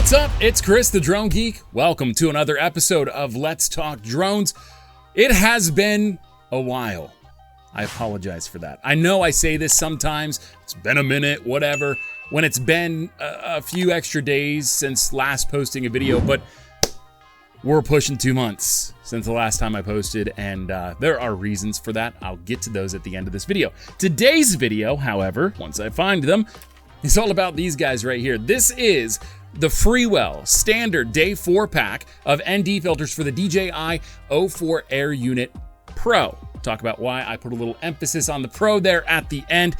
What's up? It's Chris, the Drone Geek. Welcome to another episode of Let's Talk Drones. It has been a while. I apologize for that. I know I say this sometimes. It's been a minute, whatever. When it's been a few extra days since last posting a video, but we're pushing 2 months since the last time I posted, and there are reasons for that. I'll get to those at the end of this video. Today's video, however, once I find them, is all about these guys right here. This is the Freewell Standard Day 4 pack of ND filters for the DJI O4 Air Unit Pro. Talk about why I put a little emphasis on the Pro there at the end.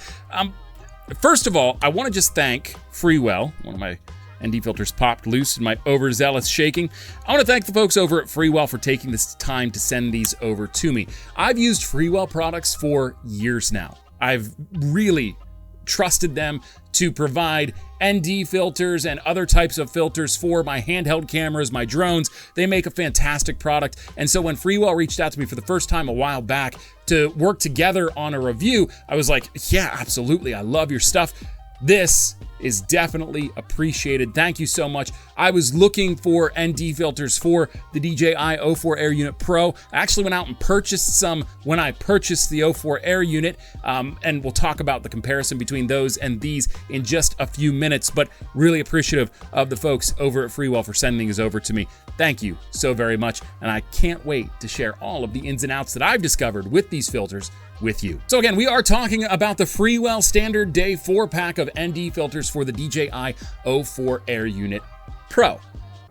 First of all, I want to just thank Freewell. One of my ND filters popped loose in my overzealous shaking. I want to thank the folks over at Freewell for taking this time to send these over to me. I've used Freewell products for years now. I've really trusted them to provide ND filters and other types of filters for my handheld cameras, my drones. They make a fantastic product. And so when Freewell reached out to me for the first time a while back to work together on a review, I was like, yeah, absolutely. I love your stuff. This is definitely appreciated. Thank you so much. I was looking for ND filters for the DJI O4 Air Unit Pro. I actually went out and purchased some when I purchased the O4 Air Unit, and we'll talk about the comparison between those and these in just a few minutes, but really appreciative of the folks over at Freewell for sending these over to me. Thank you so very much, and I can't wait to share all of the ins and outs that I've discovered with these filters with you. So again, we are talking about the Freewell Standard Day 4 pack of ND filters for the DJI O4 Air Unit Pro.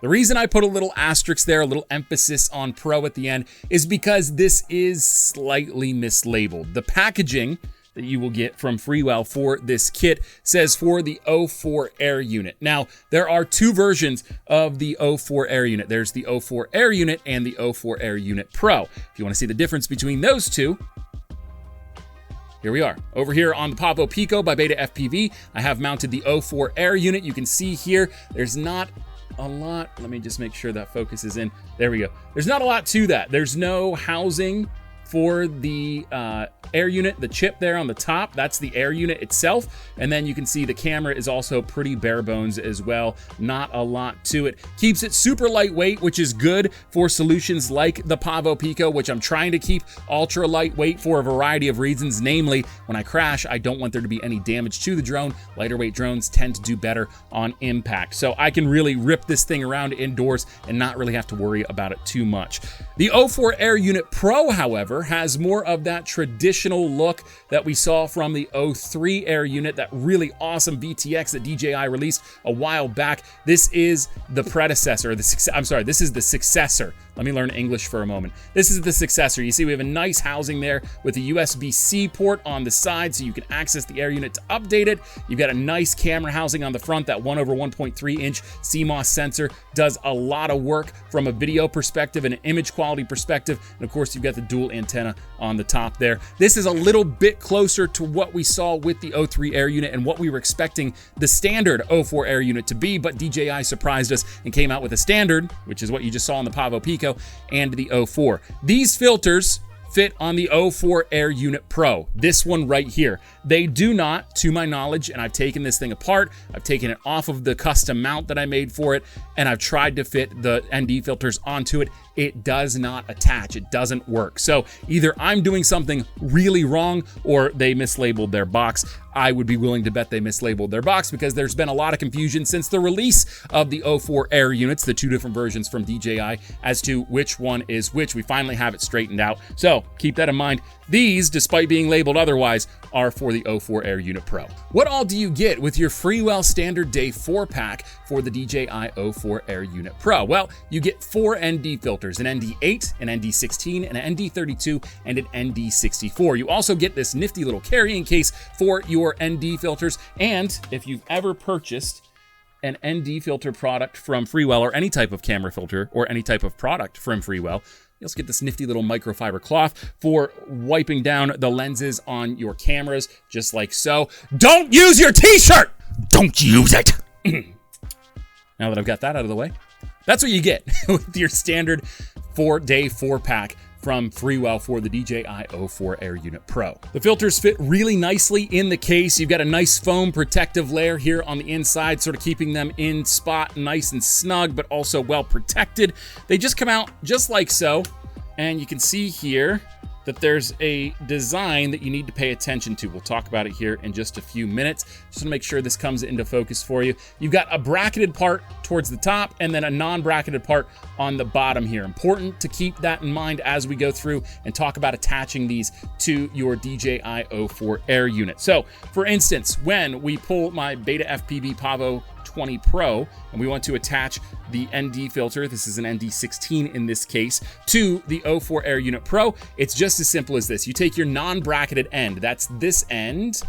The reason I put a little asterisk there, a little emphasis on Pro at the end, is because this is slightly mislabeled. The packaging that you will get from Freewell for this kit says for the O4 Air Unit. Now, there are two versions of the O4 Air Unit. There's the O4 Air Unit and the O4 Air Unit Pro. If you want to see the difference between those two, here we are. Over here on the Pavo Pico by Beta FPV, I have mounted the O4 Air Unit. You can see here, there's not a lot. Let me just make sure that focus is in. There we go. There's not a lot to that. There's no housing for the Air Unit, the chip there on the top, that's the Air Unit itself. And then you can see the camera is also pretty bare bones as well. Not a lot to it. Keeps it super lightweight, which is good for solutions like the Pavo Pico, which I'm trying to keep ultra lightweight for a variety of reasons. Namely, when I crash, I don't want there to be any damage to the drone. Lighter weight drones tend to do better on impact. So I can really rip this thing around indoors and not really have to worry about it too much. The O4 Air Unit Pro, however, has more of that traditional look that we saw from the O3 Air Unit, that really awesome VTX that DJI released a while back. This is the predecessor, this is the successor. Let me learn English for a moment. This is the successor. You see we have a nice housing there with a USB-C port on the side so you can access the Air Unit to update it. You've got a nice camera housing on the front. That 1/1.3 inch CMOS sensor does a lot of work from a video perspective and an image quality perspective. And of course, you've got the dual antenna on the top there. This is a little bit closer to what we saw with the O3 Air Unit and what we were expecting the standard O4 Air Unit to be, but DJI surprised us and came out with a standard, which is what you just saw on the Pavo Pico, and the O4. These filters fit on the O4 Air Unit Pro, this one right here. They do not, to my knowledge, and I've taken this thing apart, I've taken it off of the custom mount that I made for it, and I've tried to fit the ND filters onto it. It does not attach, it doesn't work. So either I'm doing something really wrong or they mislabeled their box. I would be willing to bet they mislabeled their box because there's been a lot of confusion since the release of the O4 Air Units, the two different versions from DJI, as to which one is which. We finally have it straightened out. So keep that in mind. These, despite being labeled otherwise, are for the O4 Air Unit Pro. What all do you get with your Freewell Standard Day 4 pack for the DJI O4 Air Unit Pro? Well, you get 4 ND filters, an ND8, an ND16, an ND32, and an ND64. You also get this nifty little carrying case for your ND filters, and if you've ever purchased an ND filter product from Freewell, or any type of camera filter, or any type of product from Freewell, you also get this nifty little microfiber cloth for wiping down the lenses on your cameras, just like so. Don't use your t-shirt! Don't use it! Now that I've got that out of the way, that's what you get with your standard Day 4 pack from Freewell for the DJI O4 Air Unit Pro. The filters fit really nicely in the case. You've got a nice foam protective layer here on the inside, sort of keeping them in spot nice and snug, but also well protected. They just come out just like so, and you can see here that there's a design that you need to pay attention to. We'll talk about it here in just a few minutes, just to make sure this comes into focus for you. You've got a bracketed part towards the top and then a non-bracketed part on the bottom here. Important to keep that in mind as we go through and talk about attaching these to your DJI O4 Air Unit. So, for instance, when we pull my Beta FPV Pavo 20 Pro and we want to attach the ND filter, this is an ND16 in this case, to the O4 Air Unit Pro, it's just as simple as this. You take your non-bracketed end, that's this end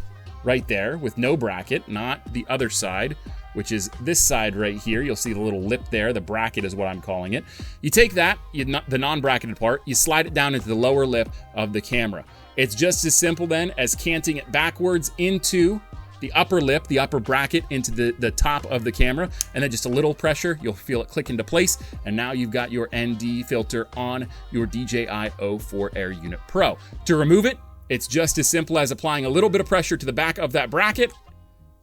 right there with no bracket, not the other side, which is this side right here. You'll see the little lip there, the bracket is what I'm calling it. You take that, the non-bracketed part, you slide it down into the lower lip of the camera. It's just as simple then as canting it backwards into the upper lip, the upper bracket, into the top of the camera, and then just a little pressure, you'll feel it click into place, and now you've got your ND filter on your DJI O4 Air Unit Pro. To remove it, it's just as simple as applying a little bit of pressure to the back of that bracket.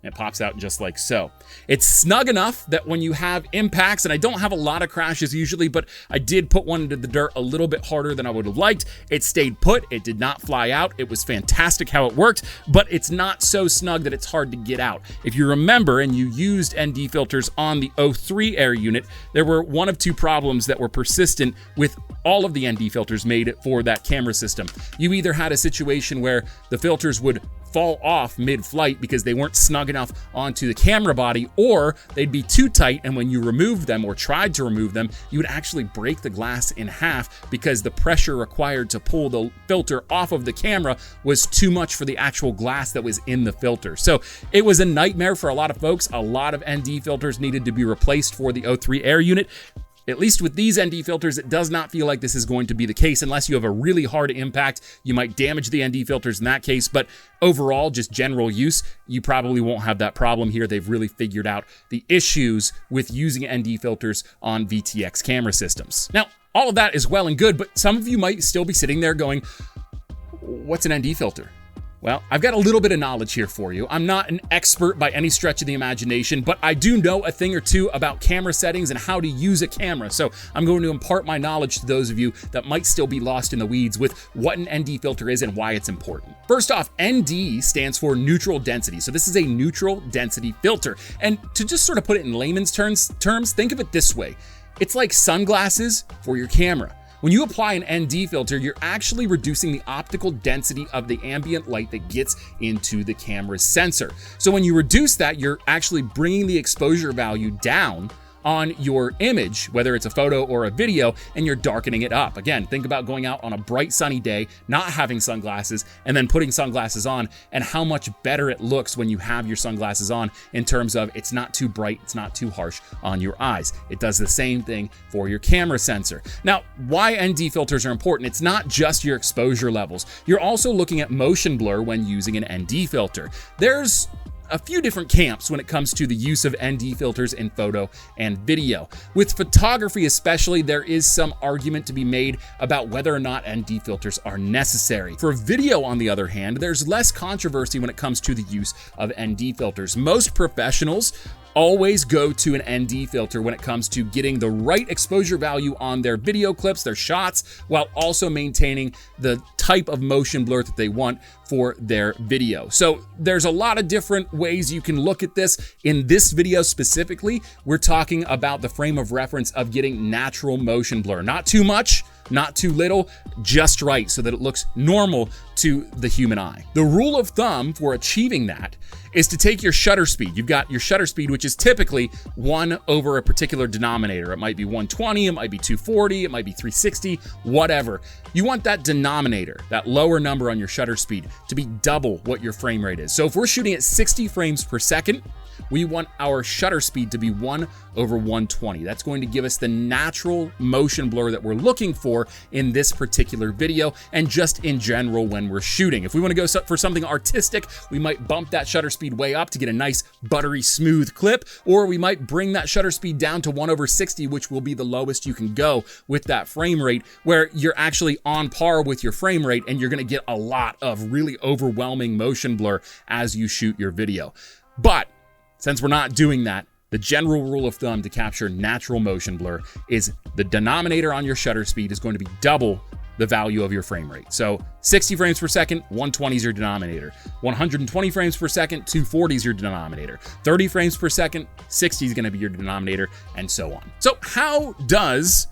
It pops out just like so. It's snug enough that when you have impacts, and I don't have a lot of crashes usually, but I did put one into the dirt a little bit harder than I would have liked. It stayed put, it did not fly out. It was fantastic how it worked, but it's not so snug that it's hard to get out. If you remember, and you used ND filters on the O3 Air Unit, there were one of two problems that were persistent with all of the ND filters made for that camera system. You either had a situation where the filters would fall off mid-flight because they weren't snug enough onto the camera body, or they'd be too tight, and when you removed them or tried to remove them, you would actually break the glass in half because the pressure required to pull the filter off of the camera was too much for the actual glass that was in the filter. So it was a nightmare for a lot of folks. A lot of ND filters needed to be replaced for the O3 Air Unit. At least with these ND filters, it does not feel like this is going to be the case unless you have a really hard impact. You might damage the ND filters in that case, but overall, just general use, you probably won't have that problem here. They've really figured out the issues with using ND filters on VTX camera systems. Now, all of that is well and good, but some of you might still be sitting there going, what's an ND filter? Well, I've got a little bit of knowledge here for you. I'm not an expert by any stretch of the imagination, but I do know a thing or two about camera settings and how to use a camera. So I'm going to impart my knowledge to those of you that might still be lost in the weeds with what an ND filter is and why it's important. First off, ND stands for neutral density. So this is a neutral density filter. And to just sort of put it in layman's terms, think of it this way. It's like sunglasses for your camera. When you apply an ND filter, you're actually reducing the optical density of the ambient light that gets into the camera's sensor. So when you reduce that, you're actually bringing the exposure value down on your image, whether it's a photo or a video, and you're darkening it up. Again, think about going out on a bright sunny day, not having sunglasses, and then putting sunglasses on, and how much better it looks when you have your sunglasses on in terms of it's not too bright, it's not too harsh on your eyes. It does the same thing for your camera sensor. Now, why ND filters are important, it's not just your exposure levels. You're also looking at motion blur when using an ND filter. There's a few different camps when it comes to the use of ND filters in photo and video. With photography especially, there is some argument to be made about whether or not ND filters are necessary. For video, on the other hand, there's less controversy when it comes to the use of ND filters. Most professionals always go to an ND filter when it comes to getting the right exposure value on their video clips, their shots, while also maintaining the type of motion blur that they want for their video. So there's a lot of different ways you can look at this. In this video specifically, we're talking about the frame of reference of getting natural motion blur. Not too much, not too little, just right so that it looks normal to the human eye. The rule of thumb for achieving that is to take your shutter speed. You've got your shutter speed, which is typically 1 over a particular denominator. It might be 120, it might be 240, it might be 360, whatever. You want that denominator, that lower number on your shutter speed, to be double what your frame rate is. So if we're shooting at 60 frames per second, we want our shutter speed to be 1/120. That's going to give us the natural motion blur that we're looking for in this particular video and just in general when we're shooting. If we want to go for something artistic, we might bump that shutter speed way up to get a nice buttery smooth clip, or we might bring that shutter speed down to 1/60, which will be the lowest you can go with that frame rate, where you're actually on par with your frame rate and you're going to get a lot of really overwhelming motion blur as you shoot your video. But since we're not doing that, the general rule of thumb to capture natural motion blur is the denominator on your shutter speed is going to be double the value of your frame rate. So 60 frames per second, 120 is your denominator. 120 frames per second, 240 is your denominator. 30 frames per second, 60 is going to be your denominator, and so on. So how does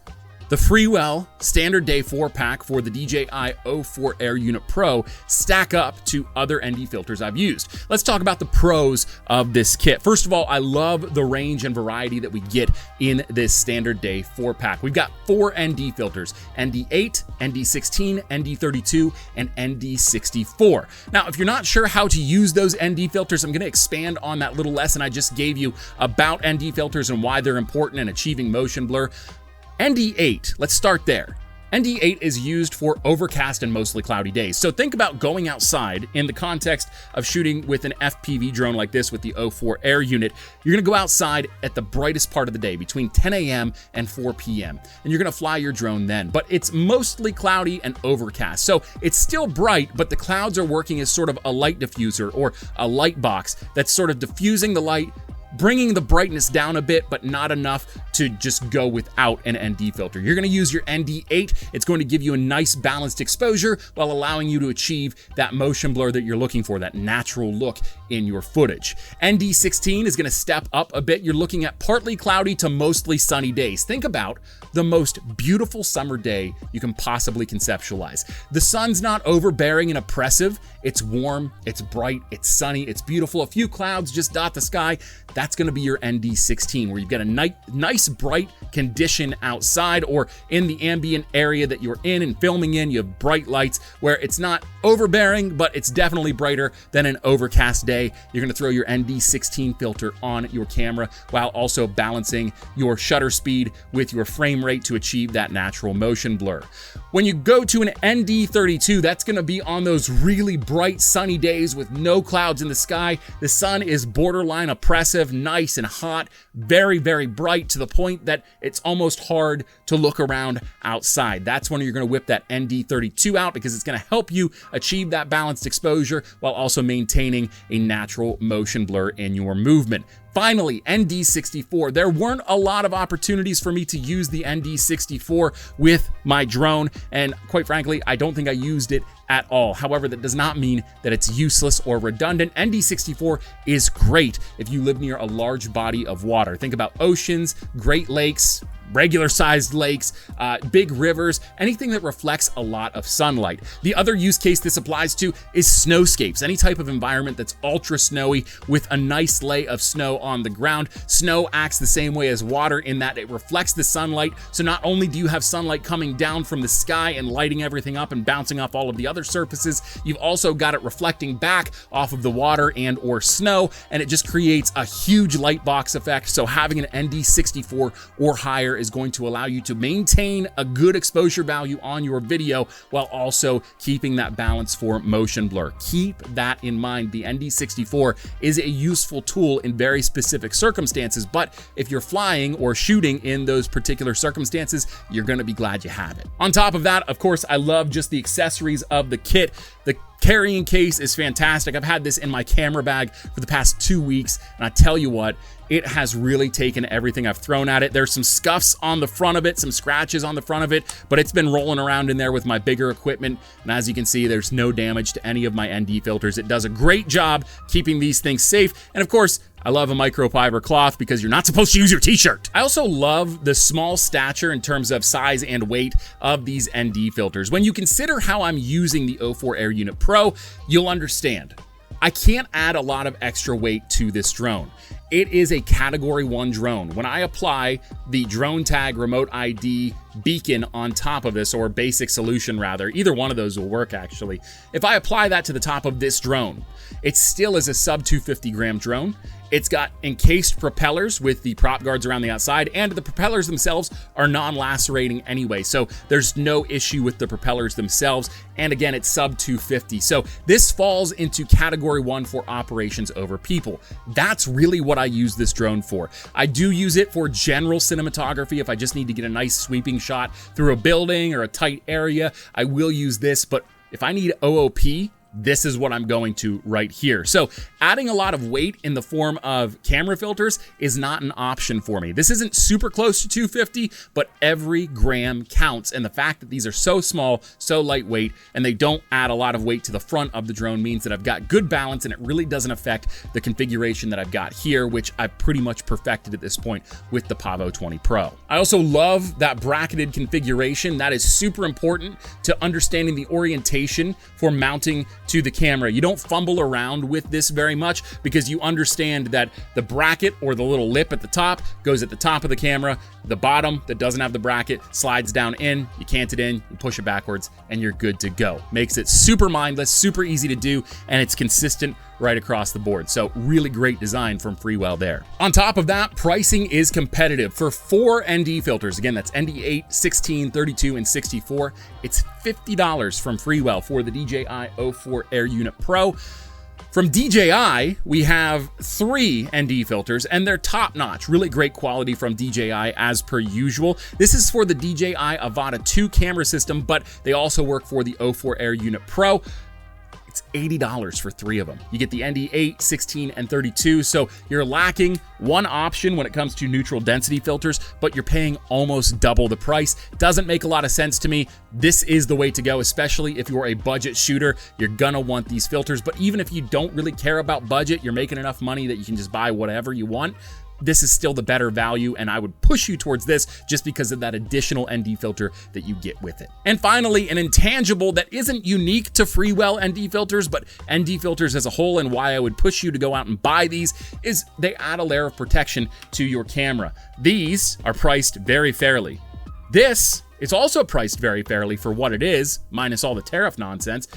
the Freewell Standard Day 4-pack for the DJI O4 Air Unit Pro stack up to other ND filters I've used? Let's talk about the pros of this kit. First of all, I love the range and variety that we get in this Standard Day 4-pack. We've got 4 ND filters: ND8, ND16, ND32, and ND64. Now, if you're not sure how to use those ND filters, I'm going to expand on that little lesson I just gave you about ND filters and why they're important in achieving motion blur. ND8, let's start there. ND8 is used for overcast and mostly cloudy days. So think about going outside in the context of shooting with an FPV drone like this with the O4 Air Unit. You're gonna go outside at the brightest part of the day between 10 a.m. and 4 p.m. and you're gonna fly your drone then, but it's mostly cloudy and overcast. So it's still bright, but the clouds are working as sort of a light diffuser or a light box that's sort of diffusing the light, bringing the brightness down a bit, but not enough to just go without an ND filter. You're gonna use your ND8. It's going to give you a nice balanced exposure while allowing you to achieve that motion blur that you're looking for, that natural look in your footage. ND16 is gonna step up a bit. You're looking at partly cloudy to mostly sunny days. Think about the most beautiful summer day you can possibly conceptualize. The sun's not overbearing and oppressive. It's warm, it's bright, it's sunny, it's beautiful. A few clouds just dot the sky. That's gonna be your ND16, where you've got a nice bright condition outside or in the ambient area that you're in and filming in. You have bright lights where it's not overbearing, but it's definitely brighter than an overcast day. You're gonna throw your ND16 filter on your camera while also balancing your shutter speed with your frame rate to achieve that natural motion blur. When you go to an ND32, that's gonna be on those really bright sunny days with no clouds in the sky. The sun is borderline oppressive, nice and hot, very, very bright to the point that it's almost hard to look around outside. That's when you're gonna whip that ND32 out, because it's gonna help you achieve that balanced exposure while also maintaining a natural motion blur in your movement. Finally, ND64. There weren't a lot of opportunities for me to use the ND64 with my drone, and quite frankly, I don't think I used it at all. However, that does not mean that it's useless or redundant. ND64 is great if you live near a large body of water. Think about oceans, Great Lakes, regular sized lakes, big rivers, anything that reflects a lot of sunlight. The other use case this applies to is snowscapes, any type of environment that's ultra snowy with a nice lay of snow on the ground. Snow acts the same way as water in that it reflects the sunlight. So not only do you have sunlight coming down from the sky and lighting everything up and bouncing off all of the other surfaces, you've also got it reflecting back off of the water and or snow, and it just creates a huge light box effect. So having an ND64 or higher is going to allow you to maintain a good exposure value on your video while also keeping that balance for motion blur. Keep that in mind. The ND64 is a useful tool in very specific circumstances, but if you're flying or shooting in those particular circumstances, you're going to be glad you have it. On top of that, of course, I love just the accessories of the kit. The carrying case is fantastic. I've had this in my camera bag for the past 2 weeks, and I tell you what, it has really taken everything I've thrown at it. There's some scuffs on the front of it, some scratches on the front of it, but it's been rolling around in there with my bigger equipment, and as you can see, there's no damage to any of my ND filters. It does a great job keeping these things safe, and of course, I love a microfiber cloth because you're not supposed to use your t-shirt. I also love the small stature in terms of size and weight of these ND filters. When you consider how I'm using the O4 Air Unit Pro, you'll understand. I can't add a lot of extra weight to this drone. It is a Category 1 drone. When I apply the drone tag remote ID beacon on top of this, or basic solution rather, either one of those will work actually. If I apply that to the top of this drone, it still is a sub 250 gram drone. It's got encased propellers with the prop guards around the outside, and the propellers themselves are non-lacerating anyway, so there's no issue with the propellers themselves. And again, it's sub 250. So this falls into category 1 for operations over people. That's really what I use this drone for. I do use it for general cinematography. If I just need to get a nice sweeping shot through a building or a tight area, I will use this. But if I need OOP, this is what I'm going to right here. So adding a lot of weight in the form of camera filters is not an option for me. This isn't super close to 250, but every gram counts. And the fact that these are so small, so lightweight, and they don't add a lot of weight to the front of the drone means that I've got good balance, and it really doesn't affect the configuration that I've got here, which I've pretty much perfected at this point with the Pavo 20 Pro. I also love that bracketed configuration. That is super important to understanding the orientation for mounting to the camera. You don't fumble around with this very much because you understand that the bracket or the little lip at the top goes at the top of the camera. The bottom that doesn't have the bracket slides down in, you cant it in, you push it backwards, and you're good to go. Makes it super mindless, super easy to do, and it's consistent right across the board. So really great design from Freewell there. On top of that, pricing is competitive. For 4 ND filters, again, that's ND8, 16, 32, and 64, it's $50 from Freewell for the DJI O4 Air Unit Pro. From DJI, we have 3 ND filters, and they're top-notch, really great quality from DJI as per usual. This is for the DJI Avata 2 camera system, but they also work for the O4 Air Unit Pro. It's $80 for 3 of them. You get the ND8, 16, and 32, so you're lacking one option when it comes to neutral density filters, but you're paying almost double the price. Doesn't make a lot of sense to me. This is the way to go, especially if you're a budget shooter. You're gonna want these filters, but even if you don't really care about budget, you're making enough money that you can just buy whatever you want, this is still the better value, and I would push you towards this just because of that additional ND filter that you get with it. And finally, an intangible that isn't unique to Freewell ND filters, but ND filters as a whole, and why I would push you to go out and buy these, is they add a layer of protection to your camera. These are priced very fairly. This is also priced very fairly for what it is, minus all the tariff nonsense,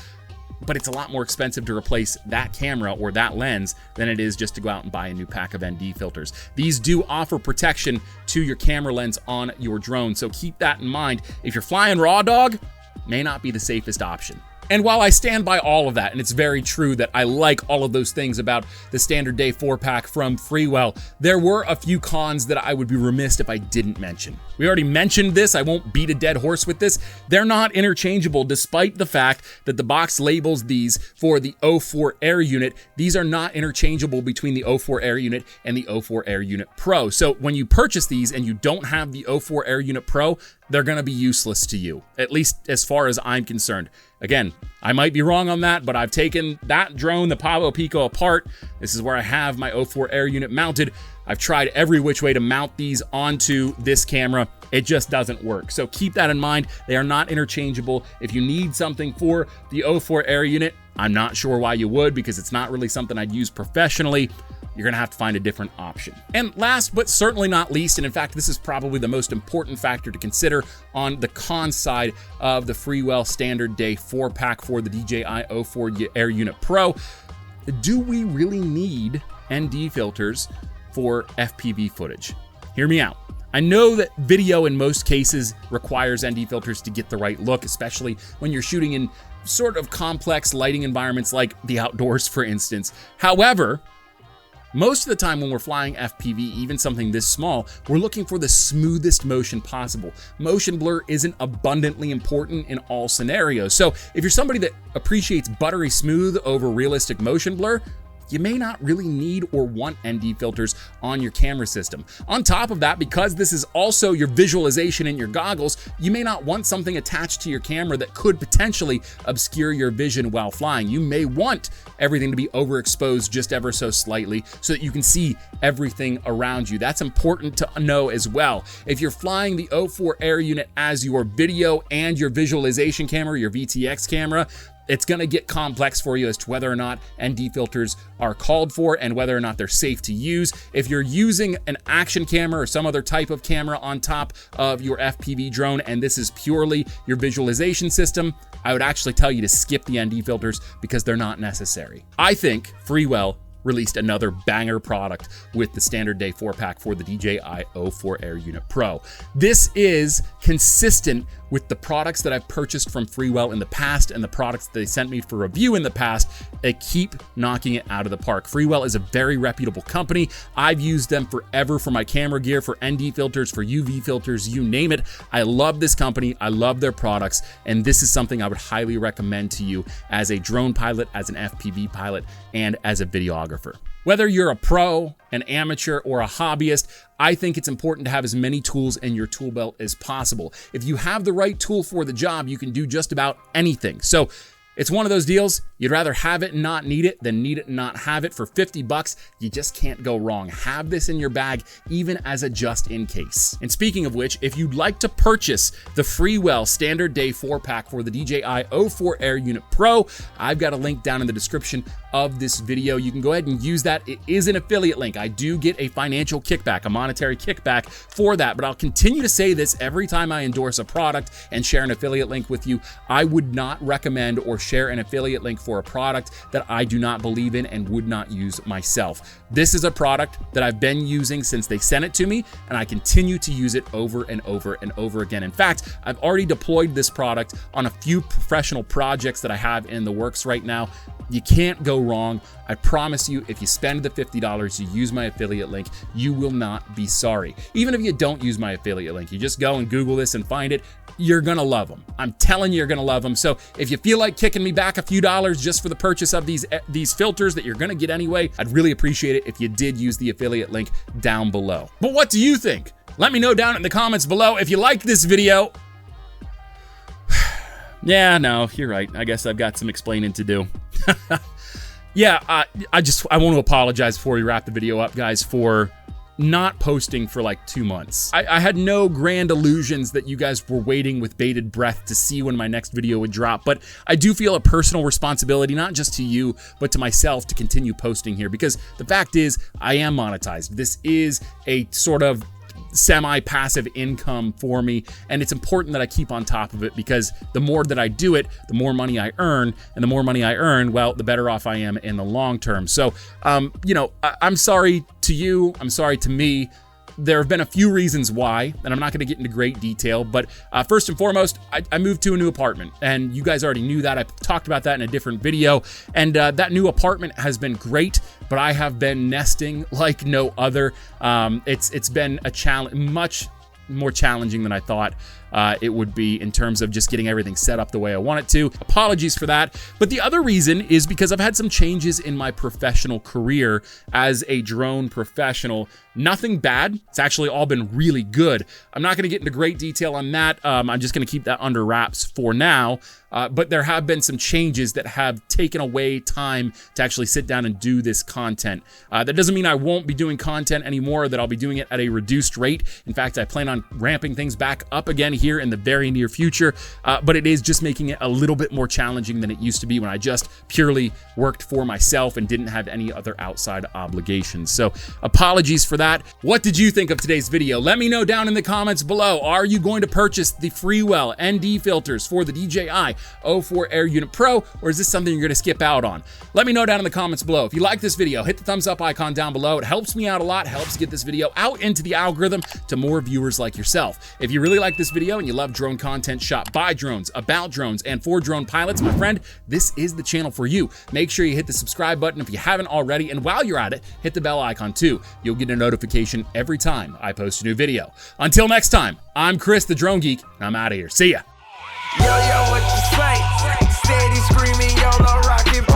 but it's a lot more expensive to replace that camera or that lens than it is just to go out and buy a new pack of ND filters. These do offer protection to your camera lens on your drone, so keep that in mind. If you're flying raw dog, may not be the safest option. And while I stand by all of that, and it's very true that I like all of those things about the standard day 4-pack from Freewell, there were a few cons that I would be remiss if I didn't mention. We already mentioned this, I won't beat a dead horse with this. They're not interchangeable, despite the fact that the box labels these for the O4 Air Unit. These are not interchangeable between the O4 Air Unit and the O4 Air Unit Pro. So when you purchase these and you don't have the O4 Air Unit Pro, they're gonna be useless to you, at least as far as I'm concerned. Again, I might be wrong on that, but I've taken that drone, the Pavo Pico, apart. This is where I have my O4 Air Unit mounted. I've tried every which way to mount these onto this camera. It just doesn't work. So keep that in mind. They are not interchangeable. If you need something for the O4 Air Unit, I'm not sure why you would, because it's not really something I'd use professionally. You're gonna have to find a different option. And last but certainly not least, and in fact, this is probably the most important factor to consider on the con side of the Freewell Standard Day 4-pack for the DJI O4 Air Unit Pro, do we really need ND filters for FPV footage? Hear me out. I know that video in most cases requires ND filters to get the right look, especially when you're shooting in sort of complex lighting environments like the outdoors, for instance. However, most of the time when we're flying FPV, even something this small, we're looking for the smoothest motion possible. Motion blur isn't abundantly important in all scenarios. So if you're somebody that appreciates buttery smooth over realistic motion blur, you may not really need or want ND filters on your camera system. On top of that, because this is also your visualization in your goggles, you may not want something attached to your camera that could potentially obscure your vision while flying. You may want everything to be overexposed just ever so slightly so that you can see everything around you. That's important to know as well. If you're flying the O4 Air Unit as your video and your visualization camera, your VTX camera, it's gonna get complex for you as to whether or not ND filters are called for and whether or not they're safe to use. If you're using an action camera or some other type of camera on top of your FPV drone and this is purely your visualization system, I would actually tell you to skip the ND filters because they're not necessary. I think Freewell released another banger product with the standard day 4-pack for the DJI O4 Air Unit Pro. This is consistent with the products that I've purchased from Freewell in the past and the products that they sent me for review in the past. They keep knocking it out of the park. Freewell is a very reputable company. I've used them forever for my camera gear, for ND filters, for UV filters, you name it. I love this company. I love their products. And this is something I would highly recommend to you as a drone pilot, as an FPV pilot, and as a videographer. Whether you're a pro, an amateur, or a hobbyist, I think it's important to have as many tools in your tool belt as possible. If you have the right tool for the job, you can do just about anything. So it's one of those deals, you'd rather have it and not need it than need it and not have it. For 50 bucks, you just can't go wrong. Have this in your bag, even as a just in case. And speaking of which, if you'd like to purchase the Freewell Standard Day 4-pack for the DJI O4 Air Unit Pro, I've got a link down in the description of this video. You can go ahead and use that. It is an affiliate link. I do get a financial kickback, a monetary kickback for that, but I'll continue to say this every time I endorse a product and share an affiliate link with you. I would not recommend or share an affiliate link for a product that I do not believe in and would not use myself. This is a product that I've been using since they sent it to me, and I continue to use it over and over and over again. In fact, I've already deployed this product on a few professional projects that I have in the works right now. You can't go wrong. I promise you, if you spend the $50, you use my affiliate link, you will not be sorry. Even if you don't use my affiliate link, you just go and Google this and find it, you're gonna love them. I'm telling you, you're gonna love them. So if you feel like kicking me back a few dollars just for the purchase of these filters that you're gonna get anyway, I'd really appreciate it if you did use the affiliate link down below. But what do you think? Let me know down in the comments below. If you liked this video, yeah, no, you're right. I guess I've got some explaining to do. Yeah, I want to apologize before we wrap the video up, guys, for not posting for like 2 months. I had no grand illusions that you guys were waiting with bated breath to see when my next video would drop, but I do feel a personal responsibility, not just to you, but to myself, to continue posting here, because the fact is, I am monetized. This is a sort of semi-passive income for me, and it's important that I keep on top of it, because the more that I do it, the more money I earn, and the more money I earn, well, the better off I am in the long term. So, you know, I'm sorry to you, I'm sorry to me. There have been a few reasons why, and I'm not going to get into great detail, but first and foremost, I moved to a new apartment, and you guys already knew that. I talked about that in a different video, and that new apartment has been great, but I have been nesting like no other. It's been a challenge, much more challenging than I thought it would be in terms of just getting everything set up the way I want it to. Apologies for that. But the other reason is because I've had some changes in my professional career as a drone professional. Nothing bad. It's actually all been really good. I'm not going to get into great detail on that. I'm just going to keep that under wraps for now. But there have been some changes that have taken away time to actually sit down and do this content. That doesn't mean I won't be doing content anymore, that I'll be doing it at a reduced rate. In fact, I plan on ramping things back up again here in the very near future. But it is just making it a little bit more challenging than it used to be when I just purely worked for myself and didn't have any other outside obligations. So apologies for that. What did you think of today's video? Let me know down in the comments below. Are you going to purchase the Freewell ND filters for the DJI O4 Air Unit Pro, or is this something you're going to skip out on? Let me know down in the comments below. If you like this video, hit the thumbs up icon down below. It helps me out a lot, helps get this video out into the algorithm to more viewers like yourself. If you really like this video and you love drone content shot by drones, about drones, and for drone pilots, my friend, this is the channel for you. Make sure you hit the subscribe button if you haven't already, and while you're at it, hit the bell icon too. You'll get a notification every time I post a new video. Until next time, I'm Chris the Drone Geek, and I'm out of here. See ya. Yo, what you say? Steady screaming, YOLO rockin'.